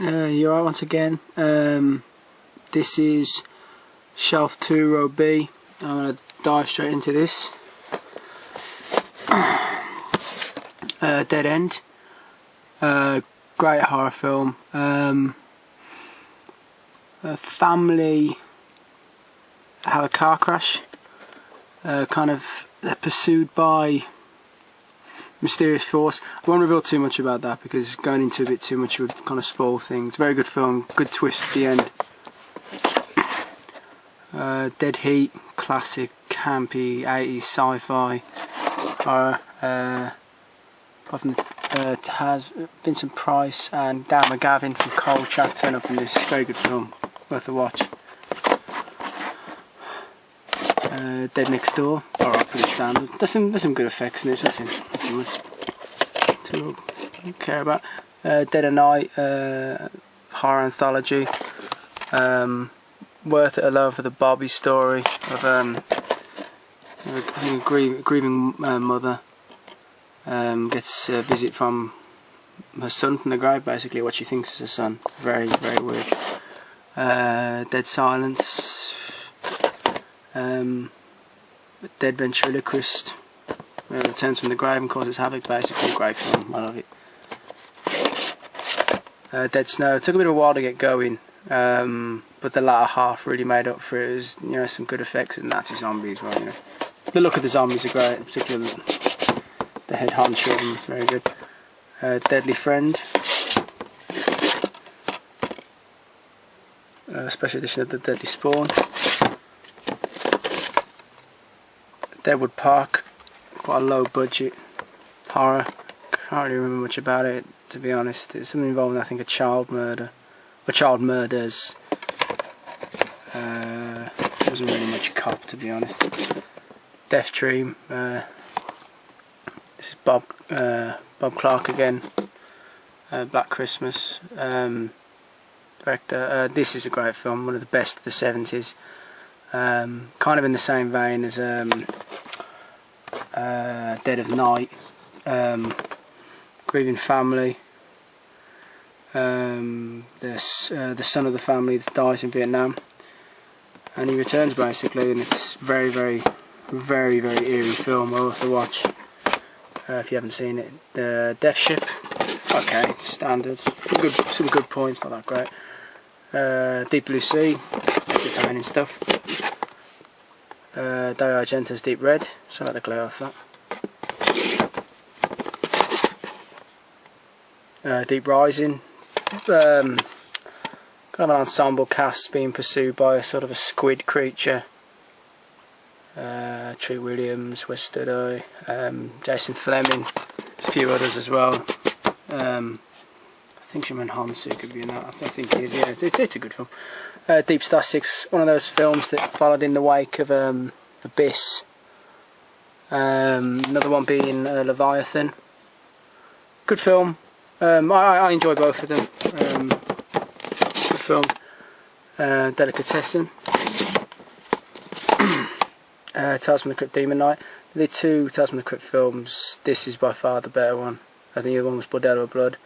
You're right once again. This is Shelf 2, Row B. I'm going to dive straight into this. Dead End. Great horror film. A family have a car crash. They're pursued by mysterious force. I won't reveal too much about that because going into a bit too much would kind of spoil things. Very good film, good twist at the end. Dead Heat, classic, campy, 80s sci-fi horror. Has Vincent Price and Dan McGavin from Kolchak turn up in this. Very good film, worth a watch. Dead Next Door, alright, pretty standard. There's some good effects in it, nothing much to care about. Dead of Night, horror anthology. Worth it alone for the Bobby story of a grieving mother. Gets a visit from her son from the grave, basically what she thinks is her son. Very, very weird. Dead Silence. Dead Ventriloquist returns from the grave and causes havoc, basically. Great film, I love it. Dead Snow. It took a bit of a while to get going, but the latter half really made up for it. It was, some good effects and Nazi zombies. Well, the look of the zombies are great, particularly the head honcho of them, very good. Deadly Friend. Special edition of the Deadly Spawn. Deadwood Park, quite a low budget horror. Can't really remember much about it, to be honest. It's something involving, I think, a child murder, or child murders. Wasn't really much cop, to be honest. Death Dream. This is Bob Clark again. Black Christmas. Director. This is a great film, one of the best of the 70s. Kind of in the same vein as Dead of Night, grieving family. The son of the family dies in Vietnam, and he returns basically, and it's very, very, very, very eerie film. Well worth the watch if you haven't seen it. The Death Ship, okay, standard. Some good points, not that great. Deep Blue Sea, entertaining stuff. Dario Argento's Deep Red, so I like the glare off that. Deep Rising, kind of an ensemble cast being pursued by a sort of a squid creature. Treat Williams, Western Jason Fleming, a few others as well. I think Shimon Hansu could be in that. I think he is. Yeah, it's a good film. Deep Star 6, one of those films that followed in the wake of Abyss. Another one being Leviathan. Good film. I enjoy both of them. Good film. Delicatessen. Tales from the Crypt, Demon Knight. The two Tales from the Crypt films, this is by far the better one. I think the other one was Bordello of Blood.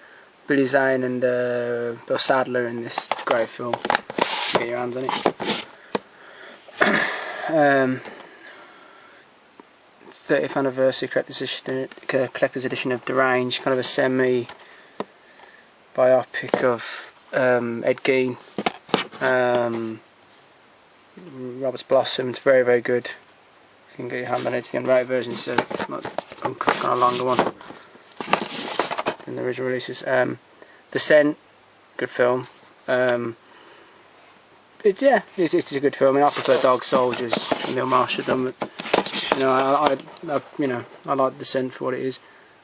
Billy Zane and Bill Sadler in this. It's a great film. Get your hands on it. 30th anniversary collector's edition of Deranged, kind of a semi-biopic of Ed Gein. Robert's Blossom. It's very, very good. You can get your hand on it. It's the unrated version, so it's not kind of longer one than the original releases. Descent, good film. It's a good film. I prefer Dog Soldiers and Neil Marshall done, but I like Descent for what it is.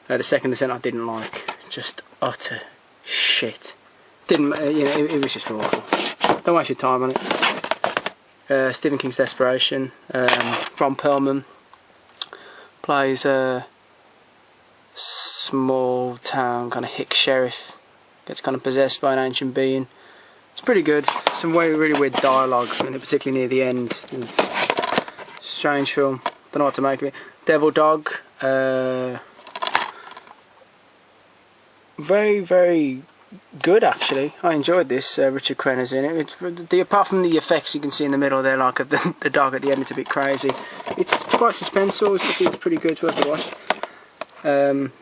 The second Descent I didn't like, just utter shit. It was just awful. Don't waste your time on it. Stephen King's Desperation. Ron Perlman plays a small town kind of hick sheriff, gets kind of possessed by an ancient being. It's pretty good. Some really weird dialogue, particularly near the end. Strange film. Don't know what to make of it. Devil Dog. Very, very good actually. I enjoyed this. Richard Crenna's in it. Apart from the effects you can see in the middle there, like of the dog at the end, it's a bit crazy. It's quite suspenseful. It's pretty good, it's worth a watch.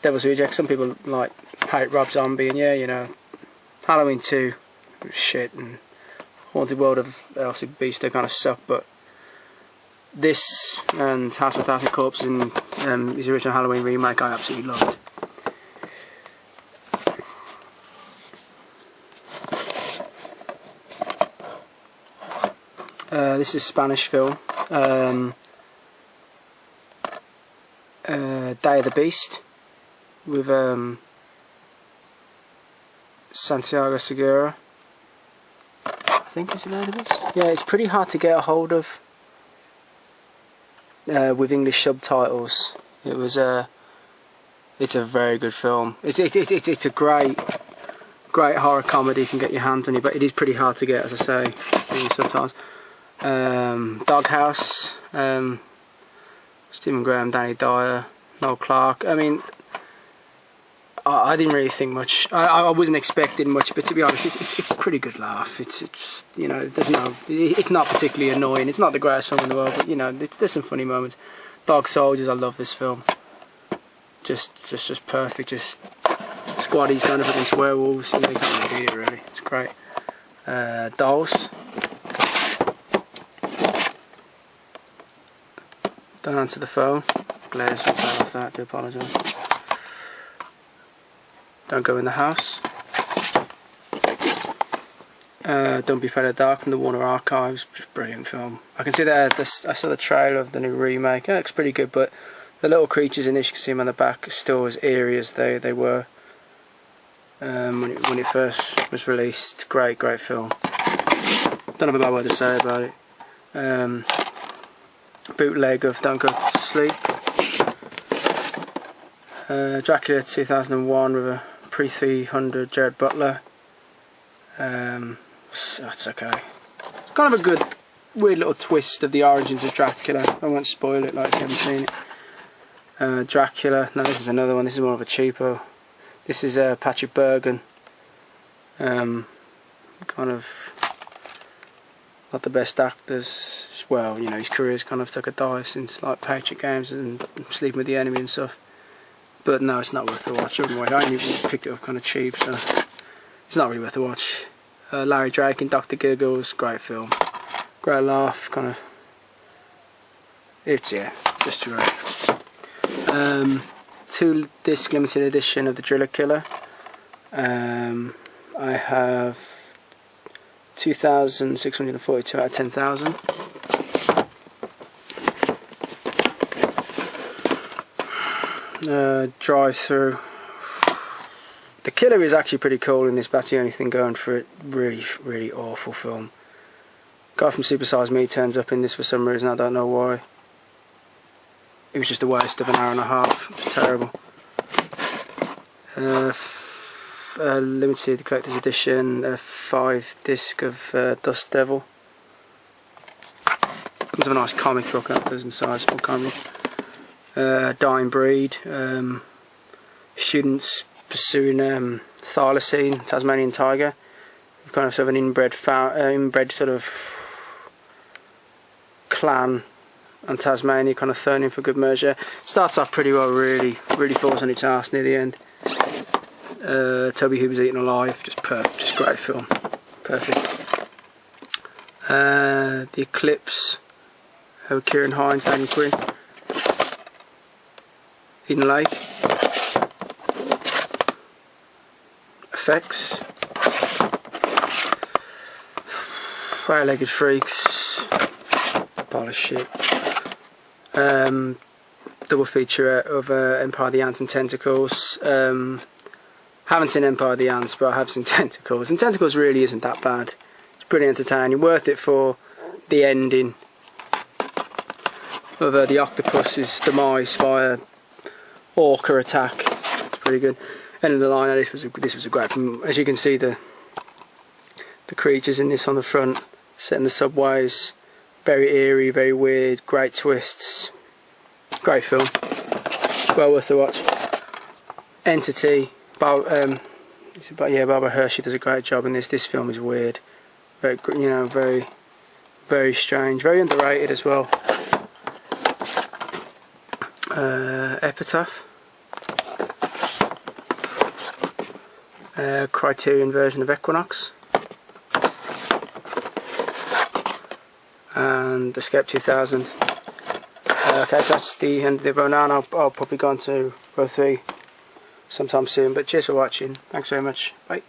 Devil's Rejects. Some people hate Rob Zombie, and yeah, you know, Halloween 2 was shit, and Haunted World of Elsie Beast, they kind of suck, but this and House of a Thousand Corpses and his original Halloween remake I absolutely loved. This is a Spanish film, Day of the Beast, with Santiago Segura. I think it's Day of the Beast. Yeah, it's pretty hard to get a hold of with English subtitles. It's a very good film. It's a great horror comedy if you can get your hands on it, but it is pretty hard to get, as I say, English subtitles. Doghouse, Stephen Graham, Danny Dyer, Noel Clarke. I mean, I didn't really think much. I wasn't expecting much, but to be honest, it's a pretty good laugh. It's you know, it's not particularly annoying. It's not the greatest film in the world, but you know, there's some funny moments. Dog Soldiers, I love this film. Just perfect. Just squaddies going up against werewolves. You know, you can't really beat it really. It's great. Dolls. Don't answer the phone. Glares will turn off that. I do apologise. Don't Go in the House. Don't Be Afraid of the Dark from the Warner Archives. Just brilliant film. I can see that I saw the trailer of the new remake. It looks pretty good, but the little creatures in this, you can see them on the back, are still as eerie as they were when it first was released. Great film. Don't have a bad word to say about it. Bootleg of Don't Go to Sleep. Dracula 2001 with a pre-300 Jared Butler. So it's okay. It's kind of a good, weird little twist of the origins of Dracula. I won't spoil it like if you haven't seen it. Dracula. No, this is another one. This is more of a cheapo. This is Patrick Bergin. Kind of not the best actors. Well, you know, his career's kind of took a dive since like Patriot Games and Sleeping with the Enemy and stuff. But no, it's not worth a watch. I only picked it up kind of cheap, so it's not really worth a watch. Larry Drake and Dr. Giggles, great film. Great laugh, kind of. It's, yeah, just great. 2-disc limited edition of The Driller Killer. I have 2,642 out of 10,000. Drive Through. The killer is actually pretty cool in this, but that's the only thing going for it. Really awful film. Guy from Super Size Me turns up in this for some reason, I don't know why. It was just a waste of an hour and a half. It was terrible. Limited collector's edition, a 5-disc of Dust Devil. Comes with a nice comic book, that doesn't size small comics. Dying Breed. Students pursuing thylacine, Tasmanian tiger. Kind of an inbred sort of clan and Tasmania kind of thrown in for good measure. Starts off pretty well, really falls on its arse near the end. Toby Hooper's Eaten Alive, just great film, perfect. The Eclipse, Kieran Hines, Daniel Quinn. Eden Lake. Effects. Fire-Legged Freaks. Pile of shit. Double featurette of Empire of the Ants and Tentacles. Haven't seen Empire of the Ants, but I have seen Tentacles, and Tentacles really isn't that bad. It's pretty entertaining, worth it for the ending of the octopus's demise by a orca attack. It's pretty good. End of the line. This was a great film. As you can see, the creatures in this on the front, set in the subways, very eerie, very weird, great twists. Great film. Well worth a watch. Entity. But yeah, Barbara Hershey does a great job in this. This film is weird, very, you know, very, very strange, very underrated as well. Epitaph, Criterion version of Equinox, and Escape 2000. Okay, so that's the end of the row now, and I'll probably go on to row 3 sometime soon. But cheers for watching. Thanks very much. Bye.